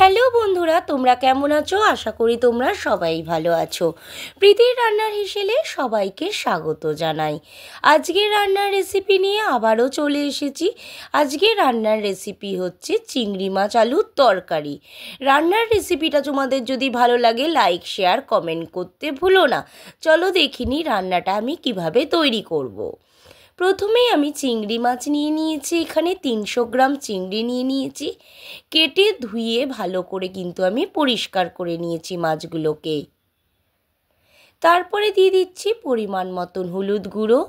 Hello বন্ধুরা, তোমরা কেমন আছো? আশা করি তোমরা সবাই ভালো আছো। প্রীতির রান্নার হিসেবে সবাইকে স্বাগত জানাই। আজকের রান্নার রেসিপি নিয়ে আবারও চলে এসেছি। আজকের রান্নার রেসিপি হচ্ছে চিংড়ি মাছ আলুর তরকারি। রান্নার রেসিপিটা তোমাদের যদি ভালো লাগে লাইক শেয়ার কমেন্ট করতে ভুলো না। চলো দেখিনি রান্নাটা আমি কিভাবে তৈরি করব। প্রথমেই আমি চিংড়ি মাছ নিয়ে নিয়েছি, এখানে 300 গ্রাম চিংড়ি নিয়ে নিয়েছি। কেটে ধুয়ে ভালো করে কিন্তু আমি পরিষ্কার করে নিয়েছি মাছগুলোকে। তারপরে দিয়ে দিচ্ছি পরিমাণ মতন হলুদ গুঁড়ো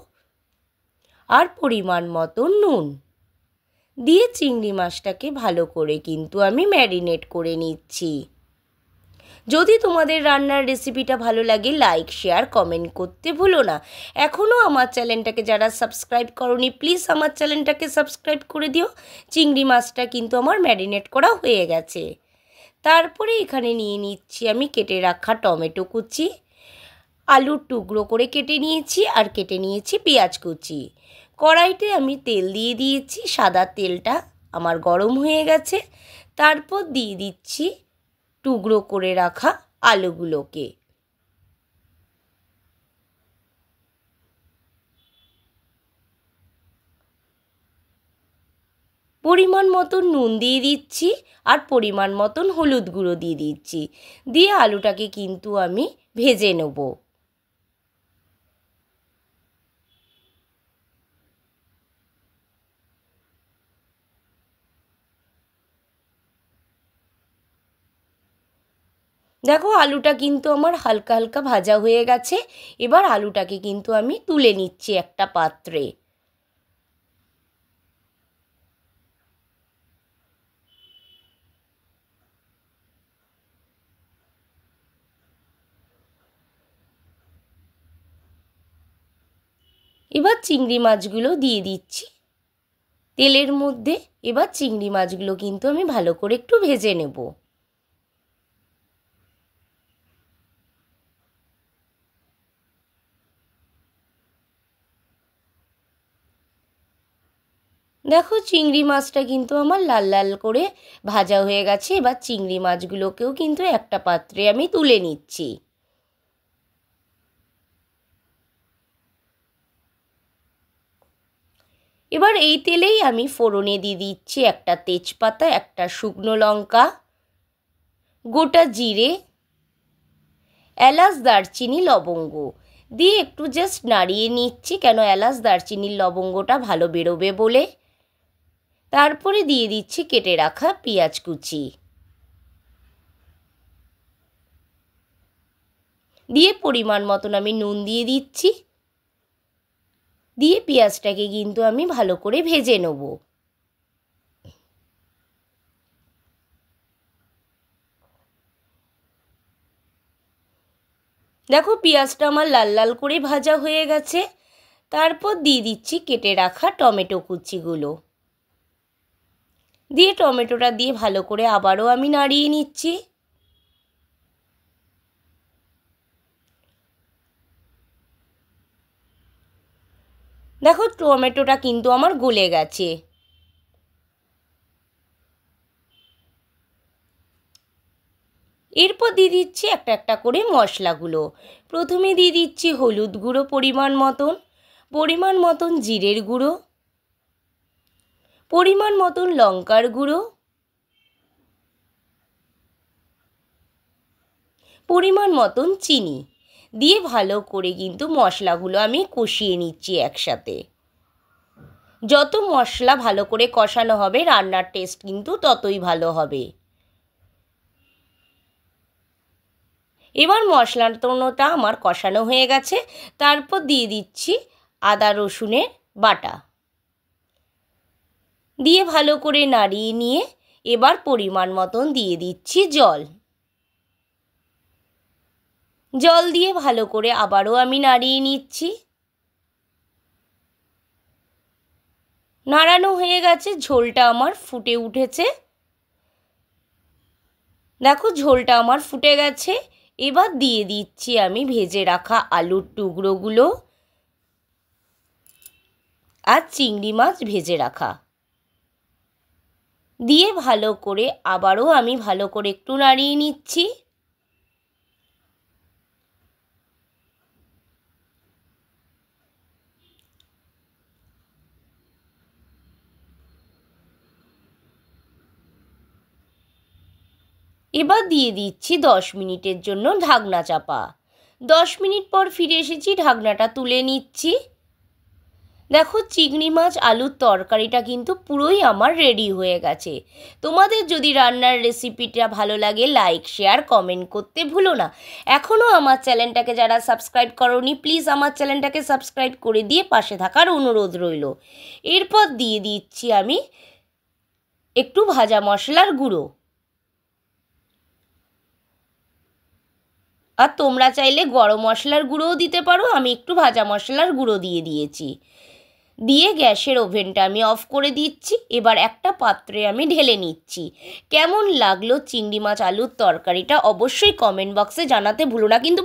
আর পরিমাণ মতন নুন দিয়ে চিংড়ি মাছটাকে ভালো করে কিন্তু আমি ম্যারিনেট করে নিচ্ছি। যদি তোমাদের রান্নার রেসিপিটা ভালো লাগে লাইক শেয়ার কমেন্ট করতে ভুলো না। এখনও আমার চ্যানেলটাকে যারা সাবস্ক্রাইব করোনি প্লিজ আমার চ্যানেলটাকে সাবস্ক্রাইব করে দিও। চিংড়ি মাছটা কিন্তু আমার ম্যারিনেট করা হয়ে গেছে। তারপরে এখানে নিয়ে নিচ্ছি আমি কেটে রাখা টমেটো কুচি, আলুর টুকরো করে কেটে নিয়েছি আর কেটে নিয়েছি পেঁয়াজ কুচি। কড়াইতে আমি তেল দিয়ে দিয়েছি, সাদা তেলটা আমার গরম হয়ে গেছে। তারপর দিয়ে দিচ্ছি টুকরো করে রাখা আলুগুলোকে। পরিমাণ মতন নুন দিয়ে দিচ্ছি আর পরিমাণ মতন হলুদ গুঁড়ো দিয়ে দিচ্ছি। দিয়ে আলুটাকে কিন্তু আমি ভেজে নেব। দেখো আলুটা কিন্তু আমার হালকা হালকা ভাজা হয়ে গেছে। এবার আলুটাকে কিন্তু আমি তুলে নিচ্ছি একটা পাত্রে। এবার চিংড়ি মাছগুলো দিয়ে দিচ্ছি তেলের মধ্যে। এবার চিংড়ি মাছগুলো কিন্তু আমি ভালো করে একটু ভেজে নেব। দেখো চিংড়ি মাছটা কিন্তু আমার লাল লাল করে ভাজা হয়ে গেছে। এবার চিংড়ি মাছগুলোকেও কিন্তু একটা পাত্রে আমি তুলে নিচ্ছি। এবার এই তেলেই আমি ফোড়নে দিয়ে দিচ্ছি একটা তেজপাতা, একটা শুকনো লঙ্কা, গোটা জিরে, এলাচ দারচিনি লবঙ্গ দিয়ে একটু জাস্ট নাড়িয়ে নিচ্ছি, কেন এলাচ দারচিনির লবঙ্গটা ভালো বেরোবে বলে। তারপরে দিয়ে দিচ্ছি কেটে রাখা পেঁয়াজ কুচি, দিয়ে পরিমাণ মতন আমি নুন দিয়ে দিচ্ছি। দিয়ে পেঁয়াজটাকে কিন্তু আমি ভালো করে ভেজে নেব। দেখো পেঁয়াজটা আমার লাল লাল করে ভাজা হয়ে গেছে। তারপর দিয়ে দিচ্ছি কেটে রাখা টমেটো কুচিগুলো, দিয়ে টমেটোটা দিয়ে ভালো করে আবারও আমি নাড়িয়ে নিচ্ছি। দেখো টমেটোটা কিন্তু আমার গলে গেছে। এরপর দিয়ে দিচ্ছি একটা একটা করে মশলাগুলো। প্রথমে দিয়ে দিচ্ছি হলুদ গুঁড়ো পরিমাণ মতন জিরের গুঁড়ো, পরিমাণ মতন লঙ্কার গুঁড়ো, পরিমাণ মতন চিনি দিয়ে ভালো করে কিন্তু মশলাগুলো আমি কষিয়ে নিচ্ছি একসাথে। যত মশলা ভালো করে কষানো হবে রান্নার টেস্ট কিন্তু ততই ভালো হবে। এবার মশলাটা আমার কষানো হয়ে গেছে। তারপর দিয়ে দিচ্ছি আদা রসুনের বাটা, দিয়ে ভালো করে নাড়িয়ে নিয়ে এবার পরিমাণ মতন দিয়ে দিচ্ছি জল দিয়ে ভালো করে আবারও আমি নাড়িয়ে নিচ্ছি। নাড়ানো হয়ে গেছে, ঝোলটা আমার ফুটে উঠেছে। দেখো ঝোলটা আমার ফুটে গেছে। এবার দিয়ে দিচ্ছি আমি ভেজে রাখা আলুর টুকরোগুলো আর চিংড়ি মাছ ভেজে রাখা। দিয়ে ভালো করে আবারও আমি ভালো করে একটু নাড়িয়ে নিচ্ছি। এবার দিয়ে দিচ্ছি 10 মিনিটের জন্য ঢাকনা চাপা। 10 মিনিট পর ফিরে এসেছি, ঢাকনাটা তুলে নিচ্ছি। দেখো চিংড়ি মাছ আলুর তরকারিটা কিন্তু পুরোই আমার রেডি হয়ে গেছে। তোমাদের যদি রান্নার রেসিপিটা ভালো লাগে লাইক শেয়ার কমেন্ট করতে ভুলো না। এখনও আমার চ্যানেলটাকে যারা সাবস্ক্রাইব করোনি প্লিজ আমার চ্যানেলটাকে সাবস্ক্রাইব করে দিয়ে পাশে থাকার অনুরোধ রইল। এরপর দিয়ে দিচ্ছি আমি একটু ভাজা মশলার গুঁড়ো। আর তোমরা চাইলে গরম মশলার গুঁড়োও দিতে পারো, আমি একটু ভাজা মশলার গুঁড়ো দিয়ে দিয়েছি। দিয়ে গ্যাসের ওভেনটা আমি অফ করে দিচ্ছি। এবার একটা পাত্রে আমি ঢেলে নিচ্ছি। কেমন লাগলো চিংড়ি মাছ আলুর তরকারিটা অবশ্যই কমেন্ট বক্সে জানাতে ভুলো না কিন্তু।